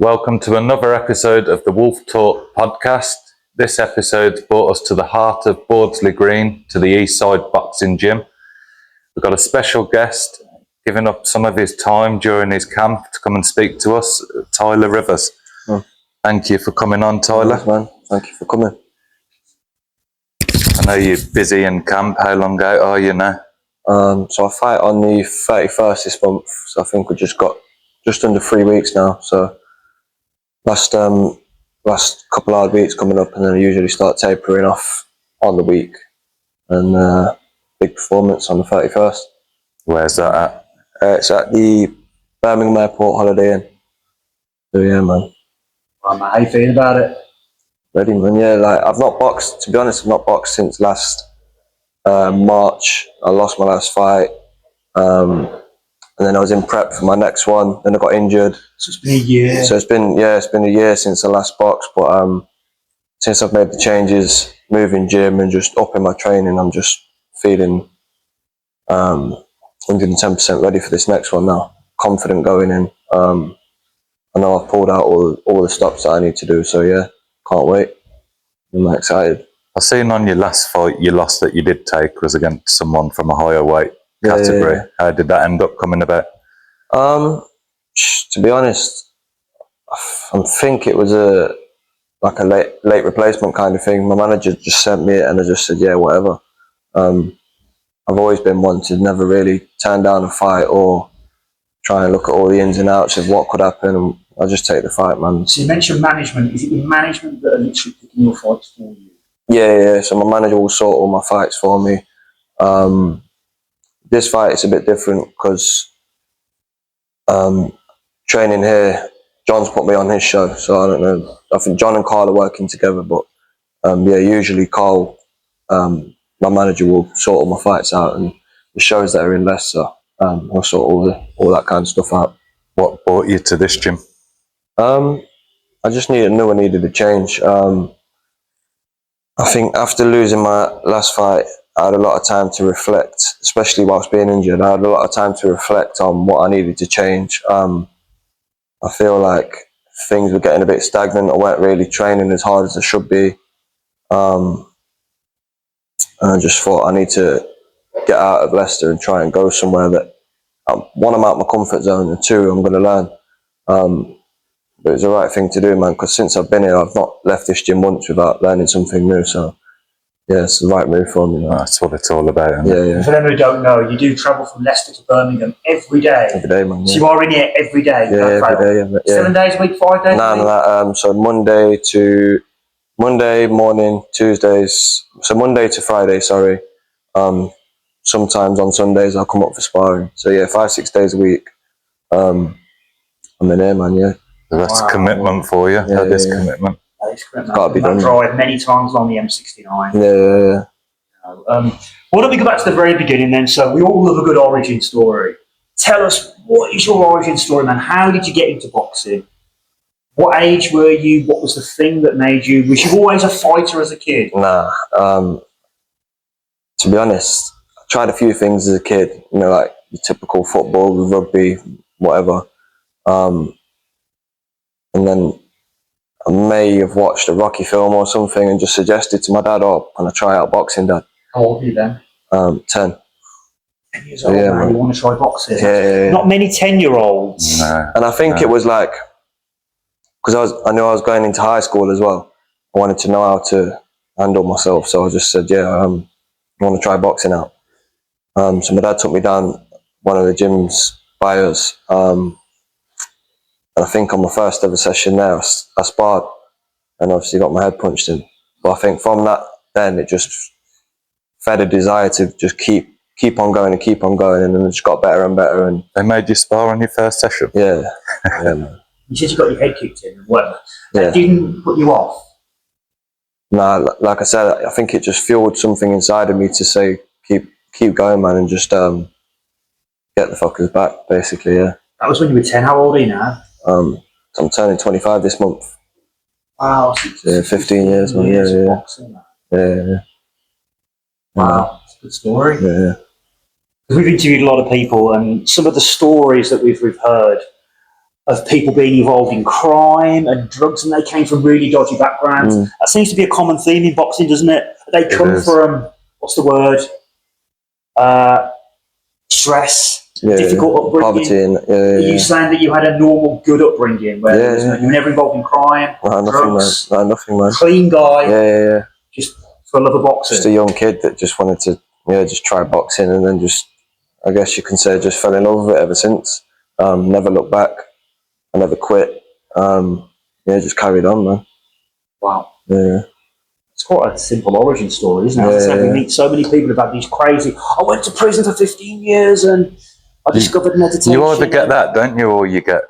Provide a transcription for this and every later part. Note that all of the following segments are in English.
Welcome to another episode of the Wolf Talk podcast. This episode brought us to the heart of Bordsley Green, to the East Side Boxing Gym. We've got a special guest giving up some of his time during his camp to come and speak to us, Tyler Rivers. Thank you for coming on, Tyler. Thanks, man. Thank you for coming. I know you're busy in camp. How long out are you now? So I fight on the 31st this month. So I think we just got just under 3 weeks now. So last couple hard weeks coming up, and then I usually start tapering off on the week. And big performance on the 31st. Where's that at? It's at the Birmingham Airport Holiday Inn. So yeah, man. How are you feeling about it? Ready, man. Yeah, like I've not boxed. To be honest, I've not boxed since last March. I lost my last fight, and then I was in prep for my next one. Then I got injured. So it's been a year. So it's been a year since I last boxed. But since I've made the changes, moving gym and just upping my training, I'm just feeling 110% ready for this next one now. Confident going in. I know I've pulled out all the stops that I need to do. So yeah, can't wait. I'm excited. I seen on your last fight, your loss that you did take was against someone from a higher weight category. Yeah. How did that end up coming about? To be honest, I think it was a late replacement kind of thing. My manager just sent me it, and I just said, yeah, whatever. I've always been one to never really turn down a fight or try and look at all the ins and outs of what could happen. And I'll just take the fight, man. So you mentioned management. Is it the management that are literally picking your fights for you? Yeah. So my manager will sort all my fights for me. This fight is a bit different because training here, John's put me on his show. So I don't know. I think John and Carl are working together, but usually Carl, my manager, will sort all my fights out, and the shows that are in Leicester, I'll sort all that kind of stuff out. What brought you to this gym? I just knew I needed a change. I think after losing my last fight, I had a lot of time to reflect, especially whilst being injured. I had a lot of time to reflect on what I needed to change. I feel like things were getting a bit stagnant. I weren't really training as hard as I should be. And I just thought I need to get out of Leicester and try and go somewhere that, one, I'm out of my comfort zone, and two, I'm going to learn. But it was the right thing to do, man, because since I've been here, I've not left this gym once without learning something new. So, yeah, it's the right move for me. That's what it's all about. Yeah. For them who don't know, you do travel from Leicester to Birmingham every day. Every day, man. So you are in here every day? Yeah, every day. Yeah. 7 days a week, 5 days a week? No. So Monday morning, Tuesdays. So Monday to Friday, sorry. Sometimes on Sundays I'll come up for sparring. So yeah, 5-6 days a week. I'm in here, man. Yeah. That's commitment for you. That is commitment. That is commitment. Gotta be done. I've drive many times along the M69. Yeah. Why don't we go back to the very beginning then? So we all love a good origin story. Tell us, what is your origin story, man? How did you get into boxing? What age were you? What was the thing that made you? Was you always a fighter as a kid? Nah. To be honest, I tried a few things as a kid. You know, like the typical football, rugby, whatever. And then I may have watched a Rocky film or something and just suggested to my dad, "Oh, can I try out boxing, Dad?" How old were you then? 10. 10 years old, Yeah, man. man. You want to try boxing? Yeah. Not many 10-year-olds. No. And I think it was like, because I knew I was going into high school as well. I wanted to know how to handle myself, so I just said, "Yeah, I want to try boxing out." So my dad took me down one of the gyms by us. And I think on my first ever session there, I sparred and obviously got my head punched in. But I think from that, then it just fed a desire to just keep on going, and then it just got better and better. And They made you spar on your first session? yeah, man. You said you got your head kicked in and whatever. Yeah. That didn't put you off? Nah, like I said, I think it just fueled something inside of me to say, keep going, man, and just get the fuckers back, basically, yeah. That was when you were 10. How old are you now? So I'm turning 25 this month. Wow. Yeah, 15 years, man. Yeah. Boxing, Yeah. wow, it's a good story. Yeah. We've interviewed a lot of people, and some of the stories that we've heard of people being involved in crime and drugs, and they came from really dodgy backgrounds. That seems to be a common theme in boxing, doesn't it? They come from, what's the word? Stress, difficult upbringing. Poverty, and Are you saying that you had a normal, good upbringing where you were never involved in crime, drugs, nothing, man. clean guy, Yeah. just for love of boxing? Just a young kid that just wanted to, just try boxing, and then just, I guess you can say, just fell in love with it ever since. Never looked back. I never quit. Just carried on, man. Wow. Yeah. It's quite a simple origin story, isn't it? We meet so many people who've had these crazy, I went to prison for 15 years and I discovered meditation. You either get that, don't you, or you get,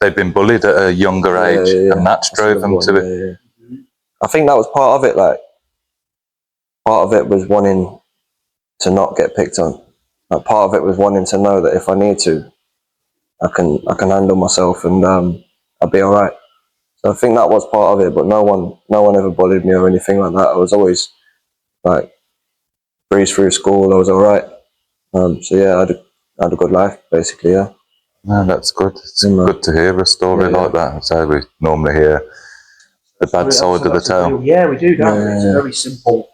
they've been bullied at a younger age, and that's drove them to it. Yeah. I think that was part of it, like, part of it was wanting to not get picked on. Like, part of it was wanting to know that if I need to, I can handle myself, and I'll be all right. So I think that was part of it, but no one ever bullied me or anything like that. I was always like breezed through school. I was all right. So yeah, I had a good life basically. Yeah. No, that's good. It's good to hear a story like that. That's how we normally hear the bad side of the tale. Yeah, we do, don't we? It's a very simple.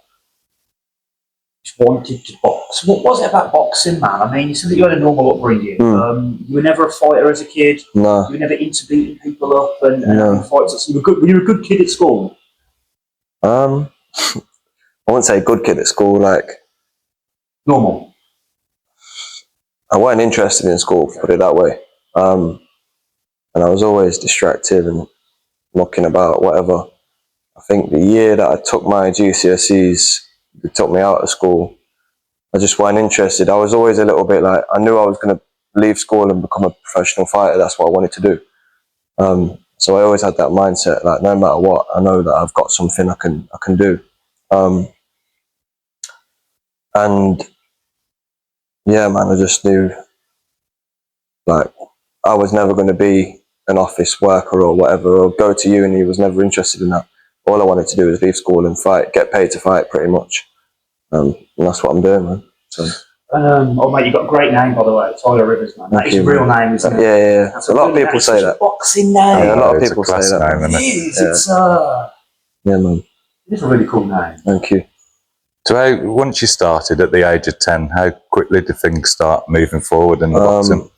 Just wanted to box. What was it about boxing, man? I mean, you said that you had a normal upbringing. You were never a fighter as a kid. No. You were never into beating people up and No. fights. You were good. Were you a good kid at school? I wouldn't say good kid at school. Like, normal. I wasn't interested in school, put it that way. And I was always distracted and knocking about, whatever. I think the year that I took my GCSEs, they took me out of school, I just wasn't interested. I was always a little bit like, I knew I was going to leave school and become a professional fighter. That's what I wanted to do. So I always had that mindset, like, no matter what, I know that I've got something I can do. And yeah, man, I just knew, like, I was never going to be an office worker or whatever, or go to uni. Was never interested in that. All I wanted to do was leave school and fight, get paid to fight, pretty much. And that's what I'm doing, man. So. Oh mate, you've got a great name, by the way. Tyler Rivers, man. That is your real name, isn't it? Yeah. A lot of people say that. Boxing name. Yeah, a lot of people say that. Name, it is. It's yeah, man. It's a really cool name. Thank you. So once you started at the age of 10, how quickly did things start moving forward in the boxing?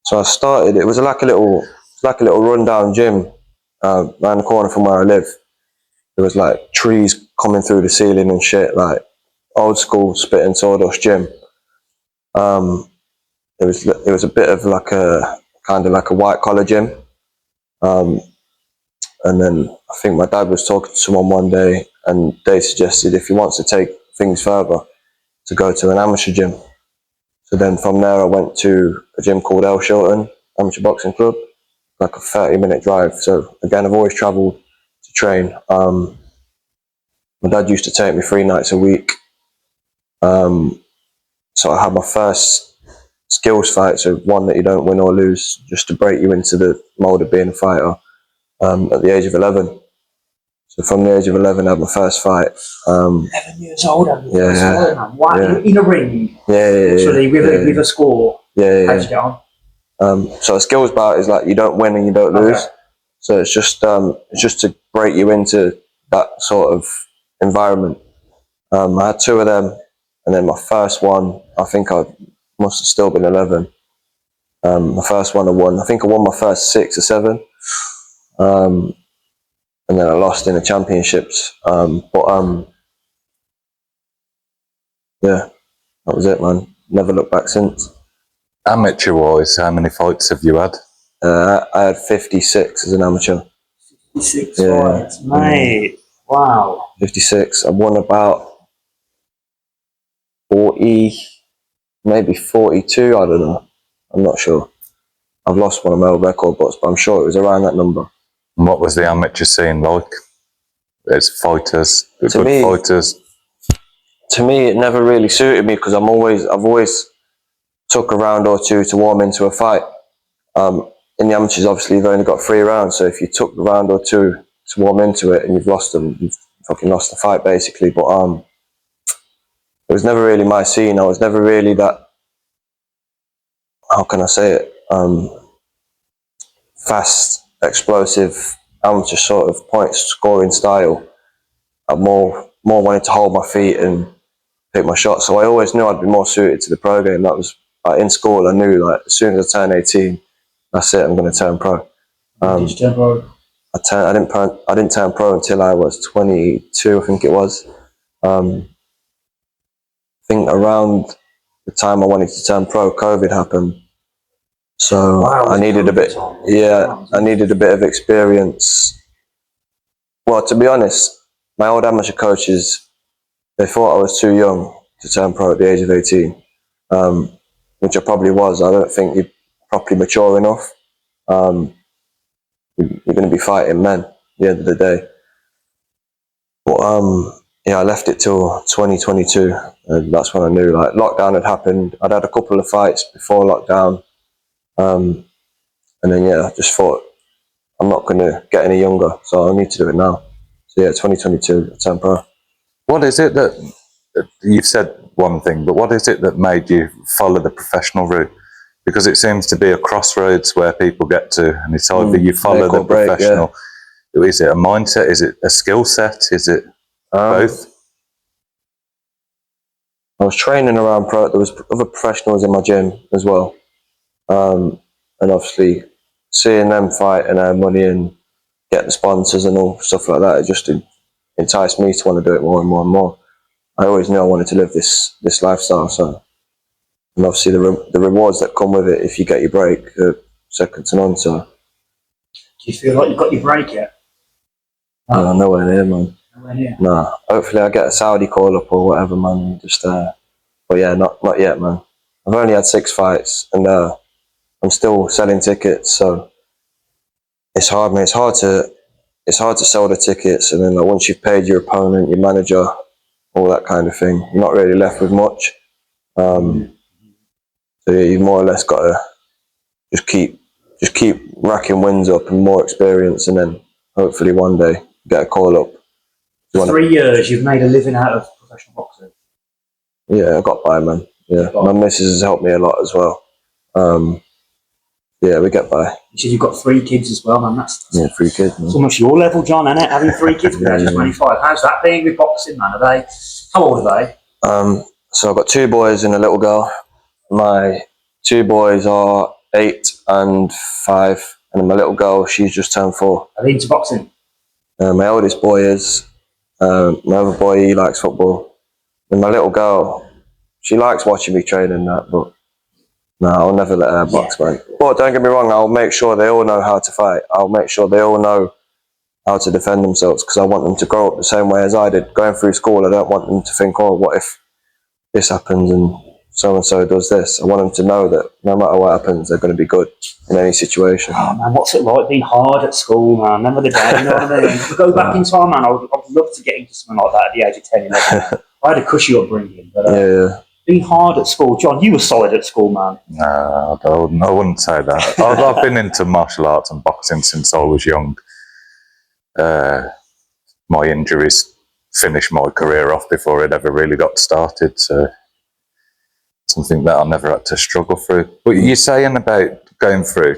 So I started, it was like a little rundown gym around the corner from where I live. There was like trees coming through the ceiling and shit, like old school spit and sawdust gym. It was a bit of like a kind of like a white collar gym. And then I think my dad was talking to someone one day, and they suggested if he wants to take things further, to go to an amateur gym. So then from there I went to a gym called El Shilton Amateur Boxing Club, like a 30-minute drive. So again, I've always travelled to train. My dad used to take me 3 nights a week. So I had my first skills fight, so one that you don't win or lose, just to break you into the mould of being a fighter, at the age of 11. So from the age of 11, I had my first fight. 11 years old, yeah. Wow, in a ring. Literally, with a score. Yeah. How'd you get on? So a skills bout is like you don't win and you don't lose. So it's just to break you into that sort of environment. I had 2 of them, and then my first one, I think I must have still been 11. My first one I won. I think I won my first 6 or 7. And then I lost in the championships. Yeah, that was it, man. Never looked back since. Amateur-wise, how many fights have you had? I had 56 as an amateur. 56 fights, mate. Wow. 56. I won about 40, maybe 42, I don't know. I'm not sure. I've lost one of my old record books, but I'm sure it was around that number. And what was the amateur scene like? As fighters, good fighters? To me, it never really suited me because I've always took a round or 2 to warm into a fight. In the amateurs, obviously, you've only got 3 rounds, so if you took a round or 2 to warm into it and you've lost them, you've fucking lost the fight, basically. But it was never really my scene. I was never really that, how can I say it? fast, explosive, amateur sort of point scoring style. I more wanted to hold my feet and pick my shots. So I always knew I'd be more suited to the pro game. That was in school. I knew like as soon as I turned 18, that's it. I'm going to turn pro. Did you turn pro? I didn't turn pro until I was 22. I think it was. I think around the time I wanted to turn pro, COVID happened. So Wow, I needed a bit. Yeah, I needed a bit of experience. Well, to be honest, my old amateur coaches, they thought I was too young to turn pro at the age of 18, which I probably was. I don't think you're properly mature enough. You're going to be fighting men at the end of the day. But yeah, I left it till 2022, and that's when I knew like lockdown had happened. I'd had a couple of fights before lockdown, and then yeah, I just thought I'm not going to get any younger, so I need to do it now. So yeah, 2022, I turned pro. What is it that you've said one thing, but what is it that made you follow the professional route? Because it seems to be a crossroads where people get to, and it's either you follow the professional. Yeah. Is it a mindset? Is it a skill set? Is it both? I was training around pro. There was other professionals in my gym as well, and obviously seeing them fight and earn money and get the sponsors and all stuff like that, it just enticed me to want to do it more and more and more. I always knew I wanted to live this lifestyle. So, and obviously the rewards that come with it if you get your break are second to none. So, do you feel like you've got your break yet? no, nowhere near, man. Nowhere near. Nah. Hopefully, I get a Saudi call up or whatever, man. Just but yeah, not yet, man. I've only had 6 fights, and I'm still selling tickets. So it's hard, man. It's hard to sell the tickets, and then like, once you've paid your opponent, your manager, all that kind of thing, you're not really left with much. So yeah, you've more or less got to just keep racking wins up and more experience, and then hopefully one day get a call up. For 3 years, you've made a living out of professional boxing. Yeah, I got by, man. Yeah, my missus has helped me a lot as well. Yeah, we get by. You said you've got 3 kids as well, man. That's yeah, 3 kids. Man. It's almost your level, John, isn't it? Having 3 kids compared to 25. How's that being with boxing, man? How old are they? So I've got 2 boys and a little girl. My 2 boys are 8 and 5, and my little girl, she's just turned 4. Are they into boxing? My oldest boy is. My other boy, he likes football. And my little girl, she likes watching me train and that, but no, I'll never let her box, man. But don't get me wrong, I'll make sure they all know how to fight. I'll make sure they all know how to defend themselves, because I want them to grow up the same way as I did. Going through school, I don't want them to think, oh, what if this happens and so does this. I want them to know that no matter what happens, they're going to be good in any situation. Oh, man, what's it like being hard at school, man? Remember the day, you know what I mean? If we go back in time, man, I'd love to get into something like that at the age of 10, 11. I had a cushy upbringing, but being hard at school. John, you were solid at school, man. No, I wouldn't say that. I've been into martial arts and boxing since I was young. My injuries finished my career off before it ever really got started, so something that I never had to struggle through. But you're saying about going through,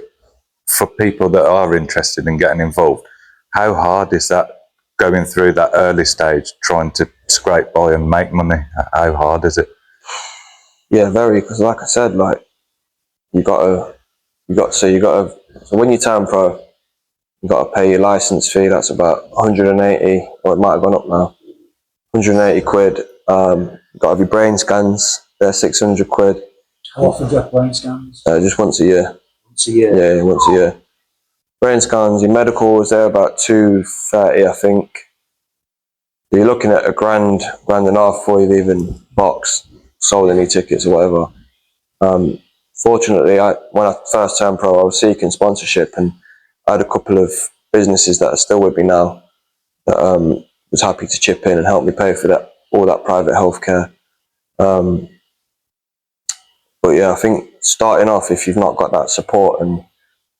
for people that are interested in getting involved, how hard is that going through that early stage, trying to scrape by and make money? How hard is it? Yeah, very, because like I said, like so when you turn pro, you got to pay your license fee. That's about 180, or it might have gone up now. 180 quid. You got to have your brain scans. They're 600 quid. How often do you have brain scans? Just once a year. Once a year? Yeah, once a year. Brain scans, your medicals, they're about 230, I think. You're looking at £1.5 grand before you've even boxed, sold any tickets or whatever. Fortunately, when I first turned pro, I was seeking sponsorship, and I had a couple of businesses that are still with me now that was happy to chip in and help me pay for all that private healthcare. But yeah, I think starting off, if you've not got that support and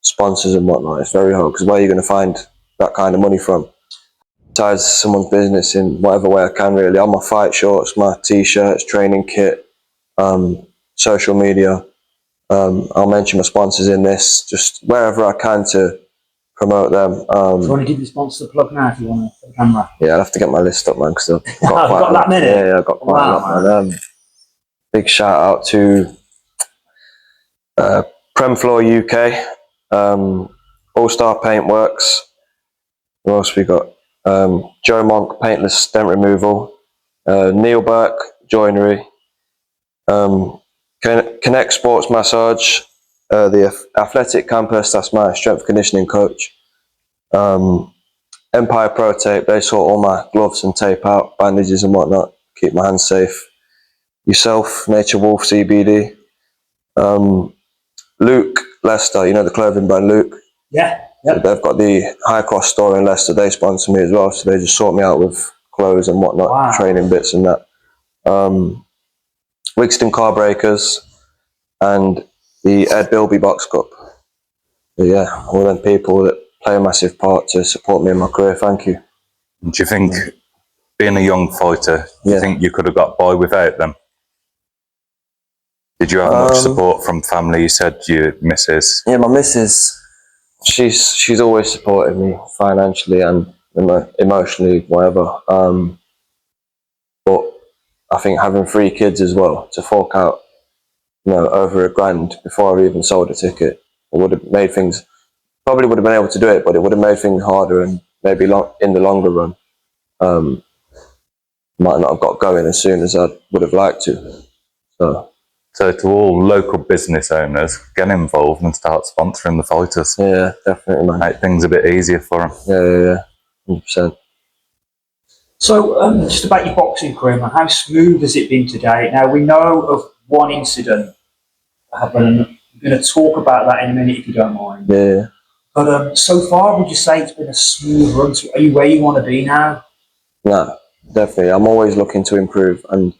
sponsors and whatnot, it's very hard, because where are you going to find that kind of money from? Besides someone's business in whatever way I can, really. On my fight shorts, my t-shirts, training kit, social media. I'll mention my sponsors in this, just wherever I can to promote them. Do you want to give your sponsor a plug now if you want to for the camera? Yeah, I'll have to get my list up, man, because I've got You've got that many? Yeah, I've got quite a lot, man. Big shout out to Prem Floor UK, All Star Paintworks. Who else we got? Joe Monk Paintless Dent Removal, Neil Burke Joinery, Connect Sports Massage, the Athletic Campus, that's my strength conditioning coach. Empire Pro Tape, they sort all my gloves and tape out, bandages and whatnot, keep my hands safe. Yourself, Nature Wolf CBD. Luke Leicester, you know the clothing brand Luke? Yeah. So they've got the High Cross store in Leicester, they sponsor me as well, so they just sort me out with clothes and whatnot, training bits and that. Wigston Car Breakers and the Ed Bilby Box Cup. But yeah, all them people that play a massive part to support me in my career, thank you. Do you think, being a young fighter, do you think you could have got by without them? Did you have much support from family? You said your missus. Yeah, my missus, she's always supported me financially and emotionally, whatever. But I think having 3 kids as well, to fork out, over $1,000 before I even sold a ticket, it would have made things, probably would have been able to do it, but it would have made things harder, and maybe in the longer run, might not have got going as soon as I would have liked to. So to all local business owners, get involved and start sponsoring the fighters. Yeah, definitely, man. Make things a bit easier for them. Yeah, 100%. So, just about your boxing career, man, how smooth has it been to date? Now, we know of one incident that happened, and we're going to talk about that in a minute if you don't mind. Yeah. But so far, would you say it's been a smooth run? Are you where you want to be now? No, definitely. I'm always looking to improve, and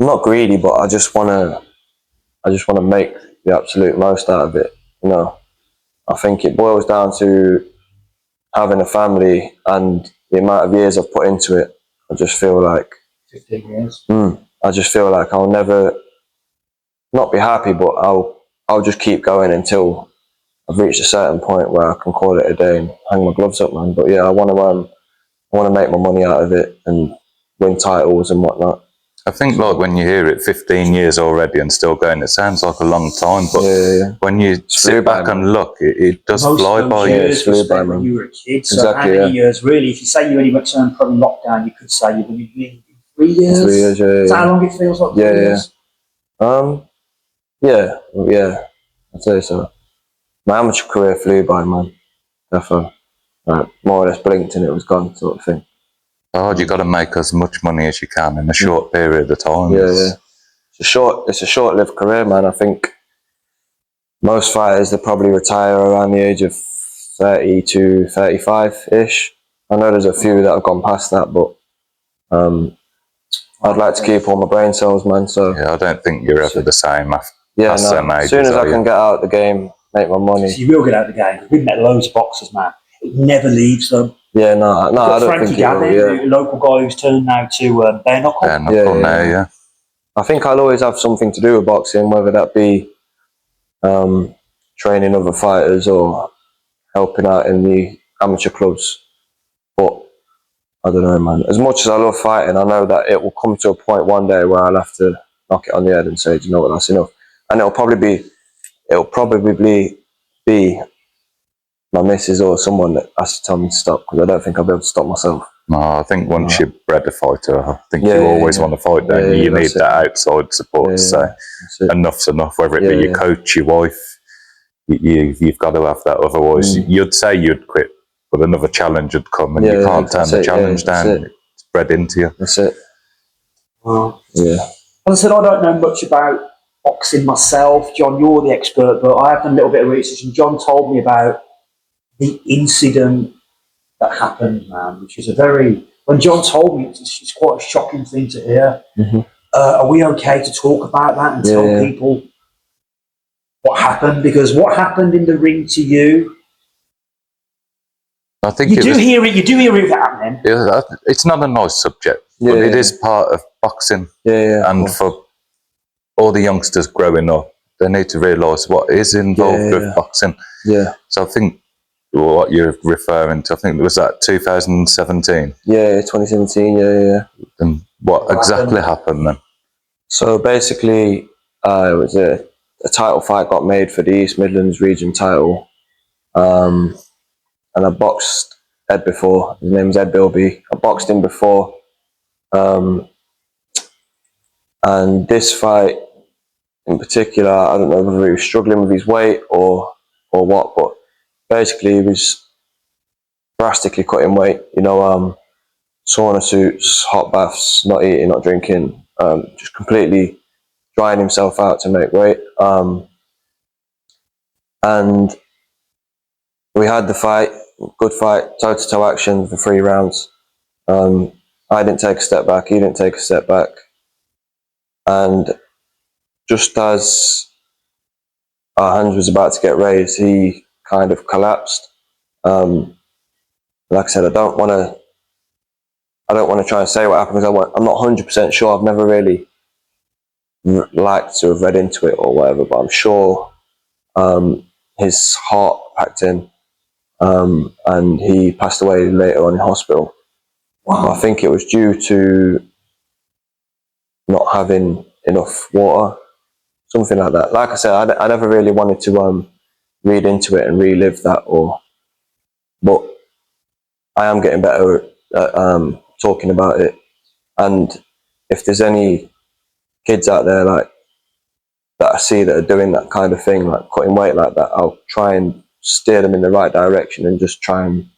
I'm not greedy, but I just want to make the absolute most out of it. I think it boils down to having a family and the amount of years I've put into it. I just feel like 15 years. I just feel like I'll never not be happy, but I'll just keep going until I've reached a certain point where I can call it a day and hang my gloves up, man. But yeah, I want to make my money out of it and win titles and whatnot. I think, like, when you hear it, 15 years already and still going, it sounds like a long time, but when you sit back and look, it does fly by. Years was spent when you were a kid. So exactly, how many years, really? If you say you only went to probably lockdown, you could say you've been in 3 years. 3 years, Is that how long it feels like? 3 years? Yeah. I'd say so. My amateur career flew by, man. Definitely. More or less blinked and it was gone, sort of thing. You got to make as much money as you can in a short period of time. Yeah. It's a short-lived career, man. I think most fighters, they probably retire around the age of 30 to 35-ish. I know there's a few that have gone past that, but I'd like to keep all my brain cells, man. So yeah, I don't think you're ever the same after some ages. As soon as I can get out of the game, make my money. So you will get out of the game. We've met loads of boxers, man. It never leaves them. Yeah, no, I don't think it will. A local guy who's turned now to bare knuckle. Bare knuckle now, yeah. I think I'll always have something to do with boxing, whether that be training other fighters or helping out in the amateur clubs. But I don't know, man. As much as I love fighting, I know that it will come to a point one day where I'll have to knock it on the head and say, do you know what, that's enough. And it'll probably be my missus or someone that has to tell me to stop, because I don't think I'll be able to stop myself. No, I think once you're bred a fighter, I think you always want to fight, don't you? You need that outside support to say enough's enough, whether it be your coach, your wife, you've got to have that. Otherwise, you'd say you'd quit, but another challenge would come and you can't turn the challenge down. It's bred into you. That's it. Wow. Yeah. As I said, I don't know much about boxing myself. John, you're the expert, but I have done a little bit of research, and John told me about the incident that happened, man, which is when John told me, it's quite a shocking thing to hear. Are we okay to talk about that and tell people what happened? Because what happened in the ring to you, I think you do hear it happening. Yeah, it's not a nice subject, but it is part of boxing. And for all the youngsters growing up, they need to realise what is involved Yeah, with yeah. boxing. Yeah, So I think what you're referring to, I think it was that 2017. yeah, 2017. Yeah. And what exactly happened then? So basically, it was a title fight got made for the East Midlands region title, and I boxed Ed before. His name's Ed Bilby. I boxed him before, um, and this fight in particular, I don't know whether he was struggling with his weight or what, but basically he was drastically cutting weight. Sauna suits, hot baths, not eating, not drinking, just completely drying himself out to make weight. And we had the fight, good fight, toe-to-toe action for 3 rounds. I didn't take a step back, he didn't take a step back. And just as our hands was about to get raised, he kind of collapsed. Like I said, I don't want to try and say what happened because I'm not 100% sure. I've never really liked to have read into it or whatever, but I'm sure his heart packed in, and he passed away later on in hospital. Wow. I think it was due to not having enough water, something like that. Like I said, I never really wanted to read into it and relive that, but I am getting better at talking about it. And if there's any kids out there like that I see that are doing that kind of thing, like cutting weight like that, I'll try and steer them in the right direction and just try and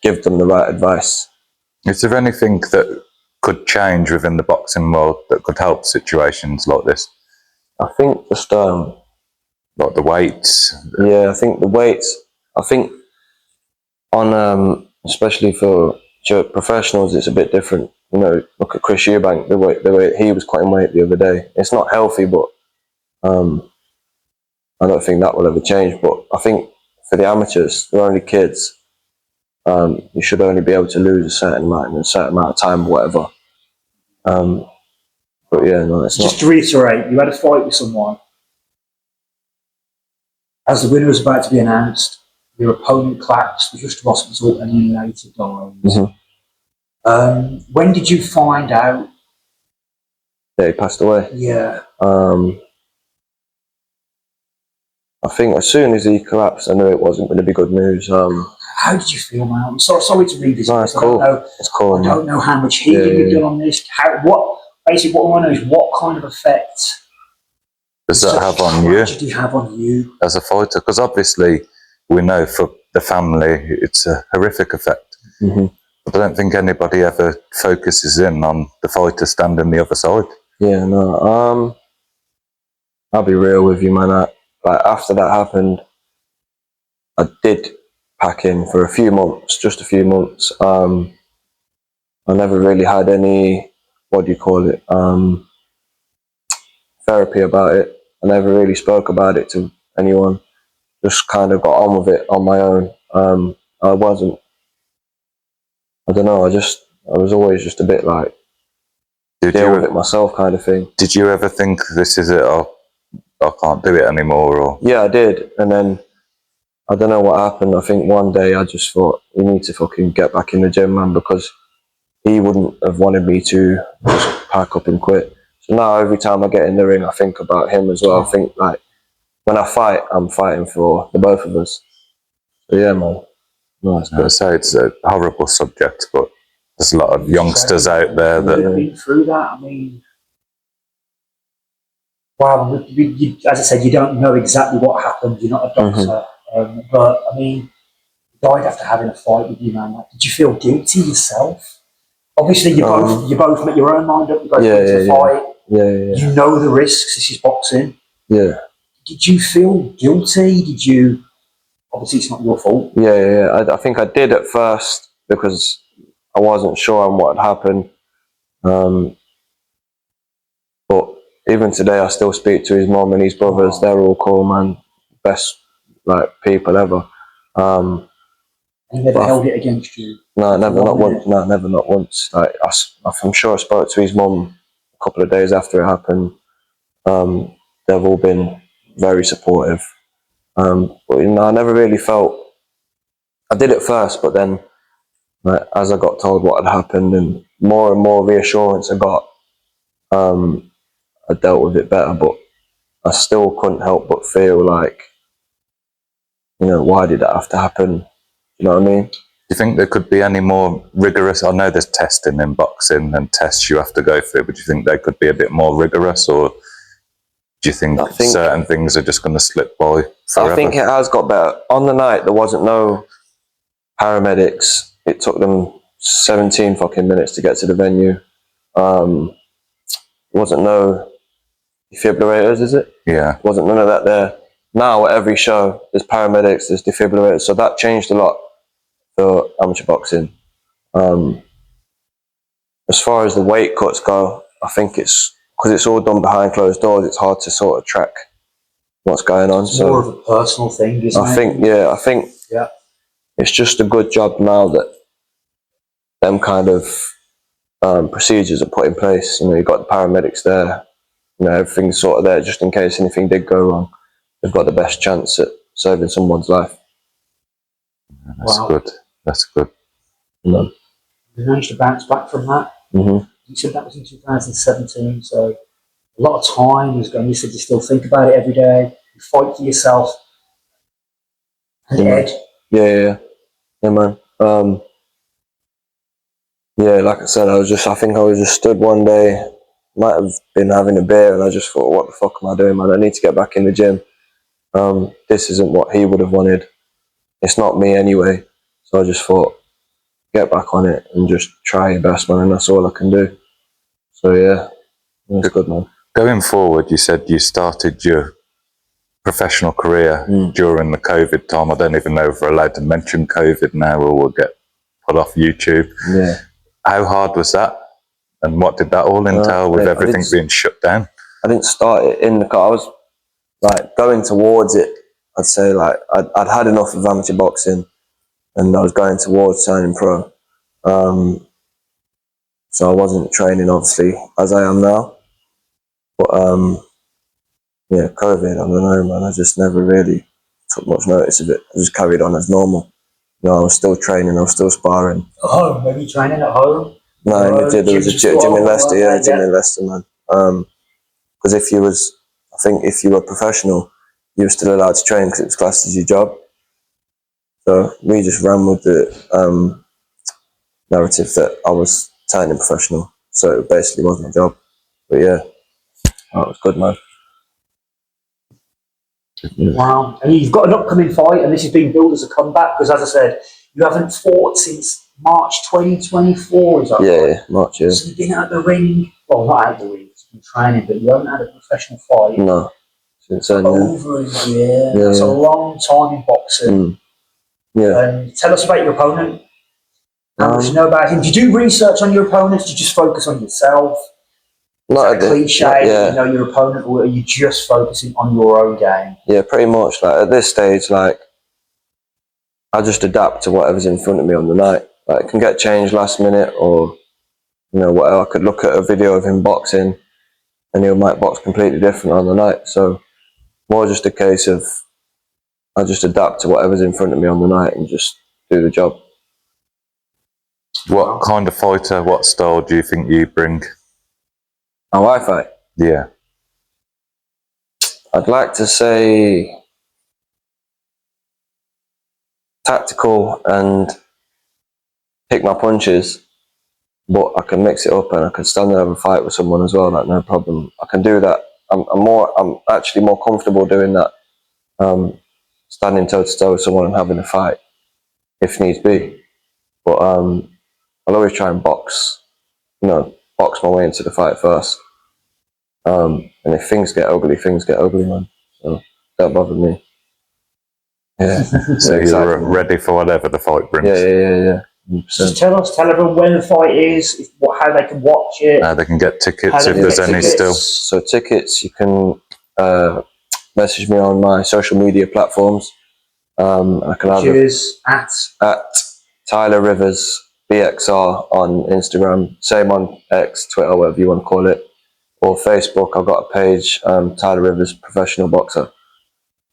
give them the right advice. Is there anything that could change within the boxing world that could help situations like this? I think just like the weights? Yeah, I think the weights. I think on especially for professionals, it's a bit different. Look at Chris Eubank, the way he was cutting weight the other day. It's not healthy, but I don't think that will ever change. But I think for the amateurs, they're only kids. You should only be able to lose a certain amount in a certain amount of time, whatever. But yeah, no, it's Just not. to reiterate, you had a fight with someone. As the winner was about to be announced, your opponent collapsed, was rushed to hospital, and you later died. When did you find out? Yeah, he passed away. Yeah. I think as soon as he collapsed, I knew it wasn't going to be good news. How did you feel, man? I'm sorry to read this. No, it's cool. It's cool. I don't know how much healing you've done on this. Basically, what I want to know is what kind of effect does that have on you? Did he have on you as a fighter? Because obviously, we know for the family, it's a horrific effect. Mm-hmm. But I don't think anybody ever focuses in on the fighter standing the other side. Yeah, no. I'll be real with you, man. After that happened, I did pack in for a few months, just a few months. I never really had any, what do you call it, therapy about it. I never really spoke about it to anyone. Just kind of got on with it on my own. I don't know, I was always just a bit like, deal with it myself kind of thing. Did you ever think this is it, or I can't do it anymore? Or yeah, I did. And then I don't know what happened. I think one day I just thought, you need to fucking get back in the gym, man, because he wouldn't have wanted me to just pack up and quit. So now every time I get in the ring, I think about him as well. I think like when I fight, I'm fighting for the both of us. So yeah, man. No, it's good. I say it's a horrible subject, but there's a lot of youngsters out there that have been through that. I mean, wow. As I said, you don't know exactly what happened. You're not a doctor, but I mean, you died after having a fight with you, man. Like, did you feel guilty yourself? Obviously, you both make your own mind up. You both went to the fight. Yeah. You know the risks. This is boxing. Yeah. Did you feel guilty? Did you? Obviously, it's not your fault. Yeah. I think I did at first because I wasn't sure on what had happened. But even today, I still speak to his mom and his brothers. They're all cool, man. Best people ever. He never held it against you. No, never, not once. No, never, not once. I'm sure I spoke to his mum a couple of days after it happened. they've all been very supportive. But you know, I never really felt. I did it first, but then like, as I got told what had happened and more reassurance I got, I dealt with it better. But I still couldn't help but feel like, you know, why did that have to happen? You know what I mean? Do you think there could be any more rigorous? I know there's testing in boxing and tests you have to go through, but do you think they could be a bit more rigorous, or do you think certain things are just going to slip by forever? I think it has got better. On the night, there wasn't no paramedics. It took them 17 fucking minutes to get to the venue. Wasn't no defibrillators, is it? Yeah. Wasn't none of that there. Now at every show, there's paramedics, there's defibrillators, so that changed a lot for amateur boxing. As far as the weight cuts go, I think it's because it's all done behind closed doors. It's hard to sort of track what's going on. It's more of a personal thing, isn't it? I think it's just a good job now that them kind of procedures are put in place. You know, you've got the paramedics there. You know, everything's sort of there just in case anything did go wrong. They've got the best chance at saving someone's life. That's good. That's good. You know? You managed to bounce back from that. Mm-hmm. You said that was in 2017, so a lot of time has gone. You said you still think about it every day. You fight for yourself. And Ed. Yeah, man. Yeah, like I said, I think I was just stood one day, might have been having a beer, and I just thought, what the fuck am I doing, man? I need to get back in the gym. This isn't what he would have wanted. It's not me anyway. So I just thought, get back on it and just try your best, man, and that's all I can do. So yeah, it's good, man. Going forward, you said you started your professional career during the COVID time. I don't even know if we're allowed to mention COVID now, or we'll get put off YouTube. Yeah. How hard was that? And what did that all entail with everything being shut down? I didn't start it in the car. I was like going towards it. I'd say like I'd had enough of amateur boxing, and I was going towards turning pro. So I wasn't training obviously as I am now. But yeah, COVID, I don't know, man. I just never really took much notice of it. I just carried on as normal. You know, I was still training, I was still sparring. At home? Maybe training at home? No, there was a gym in Leicester, gym in Leicester, man. Because if you were professional, you were still allowed to train because it was classed as your job. So we just ran with the narrative that I was turning professional. So it basically was my job. But yeah, that was good, man. Wow. And you've got an upcoming fight, and this is being billed as a comeback, because as I said, you haven't fought since March 2024, is that right? Yeah, March, yeah. So you've been out the ring, well, not out the ring, it's been training, but you haven't had a professional fight. No. Since then, over a year. Yeah. That's a long time in boxing. Yeah. And tell us about your opponent. How much you know about him? Did you do research on your opponents? Did you just focus on yourself? Not a cliche, you know your opponent, or are you just focusing on your own game? Yeah, pretty much. Like at this stage, like I just adapt to whatever's in front of me on the night. Like it can get changed last minute, or you know, whatever. I could look at a video of him boxing, and he might box completely different on the night. So more just a case of I just adapt to whatever's in front of me on the night and just do the job. What kind of fighter, what style do you think you bring? How I fight? Yeah. I'd like to say tactical and pick my punches, but I can mix it up and I can stand there and have a fight with someone as well, like no problem. I can do that. I'm actually more comfortable doing that, standing toe to toe with someone and having a fight, if needs be. But I'll always try and box my way into the fight first. And if things get ugly, man. So don't bother me. Yeah. So you're ready for whatever the fight brings. Yeah. Just tell everyone when the fight is, how they can watch it. How they can get tickets if there's any still. So tickets, you can message me on my social media platforms. I can have at Tyler Rivers BXR on Instagram, same on X, Twitter, whatever you want to call it. or Facebook. I've got a page, Tyler Rivers Professional Boxer.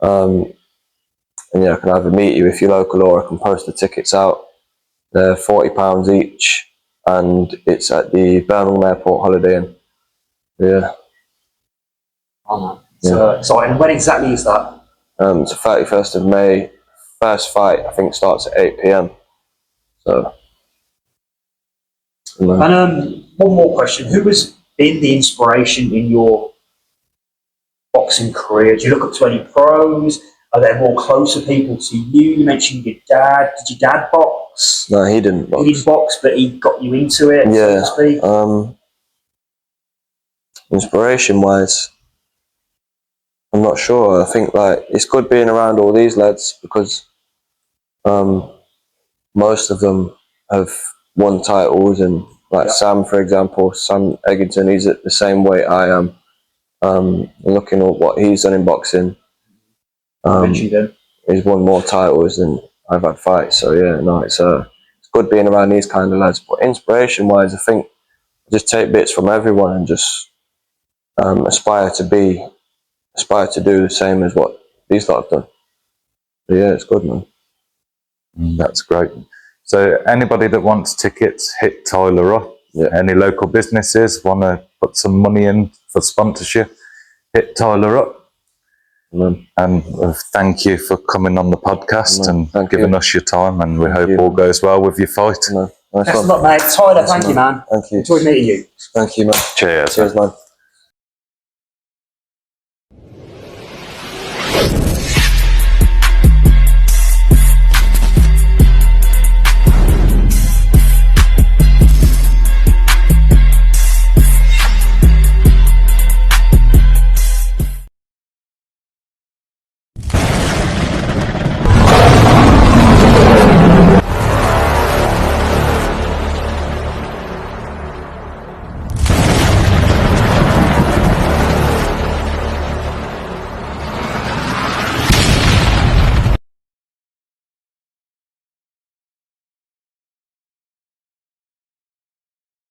And yeah, I can either meet you if you're local, or I can post the tickets out. They're £40 each, and it's at the Birmingham Airport Holiday Inn. Yeah. Oh man, so exciting. And when exactly is that? It's the 31st of May. First fight, I think, starts at 8 p.m. So. And one more question: who has been the inspiration in your boxing career? Do you look up to any pros? Are there more closer people to you? You mentioned your dad. Did your dad box? No, he didn't box. He didn't box, but he got you into it, Yeah. so to speak. Inspiration-wise, I'm not sure. I think like it's good being around all these lads, because most of them have won titles, and like Sam, for example, Sam Eggington, he's at the same weight I am. Looking at what he's done in boxing, he's won more titles than I've had fights. So yeah, no, it's good being around these kind of lads. But inspiration-wise, I think I just take bits from everyone and just aspire to do the same as what these lot have done. But yeah, it's good, man. That's great. So anybody that wants tickets, hit Tyler up. Yeah. Any local businesses want to put some money in for sponsorship, hit Tyler up. And thank you for coming on the podcast and giving us your time, and we hope all goes well with your fight. Nice Best one. of luck, mate. Tyler, thank you, man. Thank you. Enjoyed meeting you. Thank you, man. Cheers. Cheers, man.